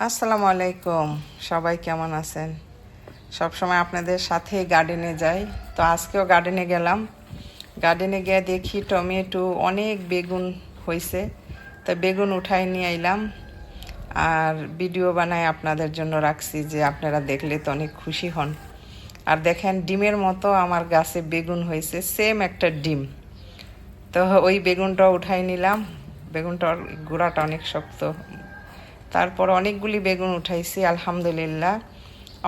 আসসালামু আলাইকুম। সবাই কেমন আছেন? সব সময় আপনাদের সাথে গার্ডেনে যাই, তো আজকেও গার্ডেনে গেলাম। গার্ডেনে গিয়ে দেখি টমেটো অনেক বেগুন হয়েছে, তো বেগুন উঠাই নিয়ে এলাম আর ভিডিও বানায় আপনাদের জন্য রাখছি, যে আপনারা দেখলে তো অনেক খুশি হন। আর দেখেন ডিমের মতো আমার গাছে বেগুন হয়েছে, সেম একটা ডিম। তো ওই বেগুনটাও উঠাই নিলাম। বেগুনটার গোড়াটা অনেক শক্ত। তারপর অনেকগুলি বেগুন উঠাইছি আলহামদুলিল্লাহ।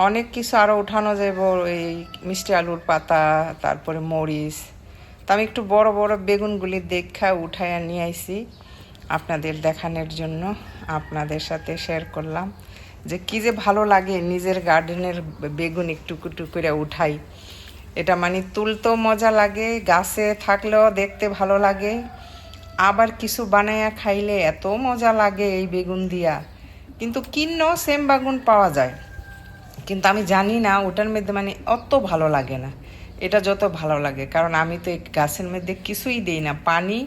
অনেক কিছু আরও উঠানো যাব, এই মিষ্টি আলুর পাতা, তারপরে মরিচ। তো আমি একটু বড় বড় বেগুনগুলি দেখা উঠাইয়া নিয়ে আইছি আপনাদের দেখানোর জন্য, আপনাদের সাথে শেয়ার করলাম যে কী যে ভালো লাগে নিজের গার্ডেনের বেগুন একটু একটু করে উঠাই। এটা মানে তুলতেও মজা লাগে, গাছে থাকলেও দেখতে ভালো লাগে, আবার কিছু বানাইয়া খাইলে এত মজা লাগে এই বেগুন দিয়া। কিন্তু কিন্নও সেম বেগুন পাওয়া যায়, কিন্তু আমি জানি না ওটার মধ্যে মানে অত ভালো লাগে না এটা যত ভালো লাগে, কারণ আমি তো এই গাছের মধ্যে কিছুই দিই না, পানি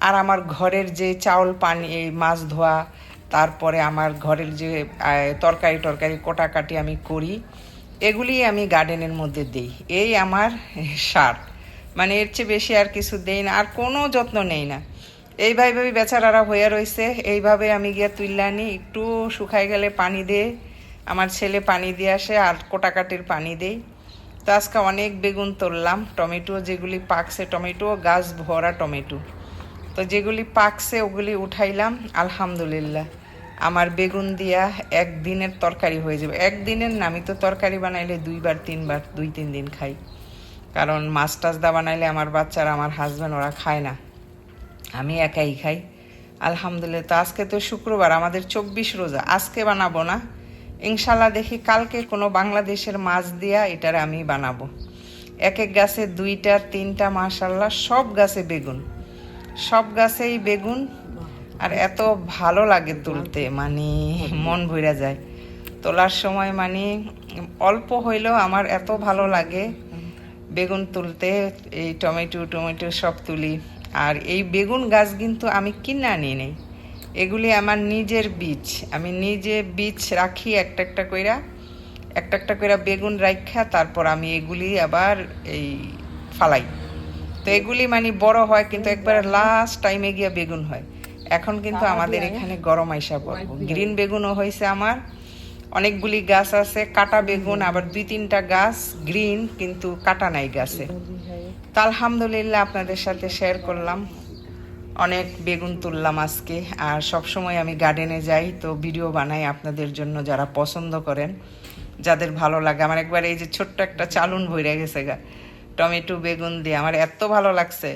আর আমার ঘরের যে চাউল পানি, এই মাছ ধোয়া, তারপরে আমার ঘরের যে তরকারি টরকারি কোটাকাটি আমি করি, এগুলি আমি গার্ডেনের মধ্যে দিই। এই আমার সার, মানে এর চেয়ে বেশি আর কিছু দেই না, আর কোনো যত্ন নেই না। এইভাবে বেচারারা হয়ে রয়েছে, এইভাবে আমি গিয়ে তুললে আনি, একটু শুকাই গেলে পানি দিয়ে আমার ছেলে পানি দিয়ে আসে আর কোটাকাটির পানি দেই। তো আজকে অনেক বেগুন তুললাম, টমেটো যেগুলি পাকছে, টমেটো গাছ ভরা টমেটো, তো যেগুলি পাকছে ওগুলি উঠাইলাম আলহামদুলিল্লাহ। আমার বেগুন দিয়া একদিনের তরকারি হয়ে যাবে। একদিনের না, আমি তো তরকারি বানাইলে 2 বার 3 বার 2-3 দিন খাই, কারণ মাছ টাছ দা বানাইলে আমার বাচ্চারা, আমার হাজব্যান্ড ওরা খায় না, আমি একাই খাই আলহামদুলিল্লাহ। তো আজকে তো শুক্রবার, আমাদের 24 রোজা, আজকে বানাবো না, ইনশাল্লাহ দেখি কালকে কোনো বাংলাদেশের মাছ দিয়া এটারে আমি বানাবো। এক এক গাছে 2টা 3টা, মাশাল্লাহ সব গাছে বেগুন, সব গাছেই বেগুন। আর এত ভালো লাগে তুলতে, মানে মন ভরে যায় তোলার সময়, মানে অল্প হইলেও আমার এত ভালো লাগে বেগুন তুলতে। এই টমেটো টমেটো সব তুলি। আর এই বেগুন গাছ কিন্তু আমি কিনে আনি নেই, এগুলি আমার নিজের বীজ, আমি নিজে বীজ রাখি একটা একটা কইরা বেগুন রাখা, তারপর আমি এগুলি আবার এই ফালাই। তো এগুলি মানে বড় হয়, কিন্তু একবারে লাস্ট টাইমে গিয়া বেগুন হয়। এখন কিন্তু আমাদের এখানে গরম আইসা পড়বো, গ্রিন বেগুনও হয়েছে আমার, অনেকগুলি গাছ আছে কাটা বেগুন, আবার 2-3টা গাছ গ্রিন কিন্তু কাটা নাই গাছে। তা আলহামদুলিল্লাহ আপনাদের সাথে শেয়ার করলাম, অনেক বেগুন তুললাম আজকে। আর সব সময় আমি গার্ডেনে যাই, তো ভিডিও বানাই আপনাদের জন্য, যারা পছন্দ করেন, যাদের ভালো লাগে। আমার একবার এই যে ছোট্ট একটা চালুন ভরে গেছে গা টমেটো বেগুন দিয়ে, আমার এত ভালো লাগছে।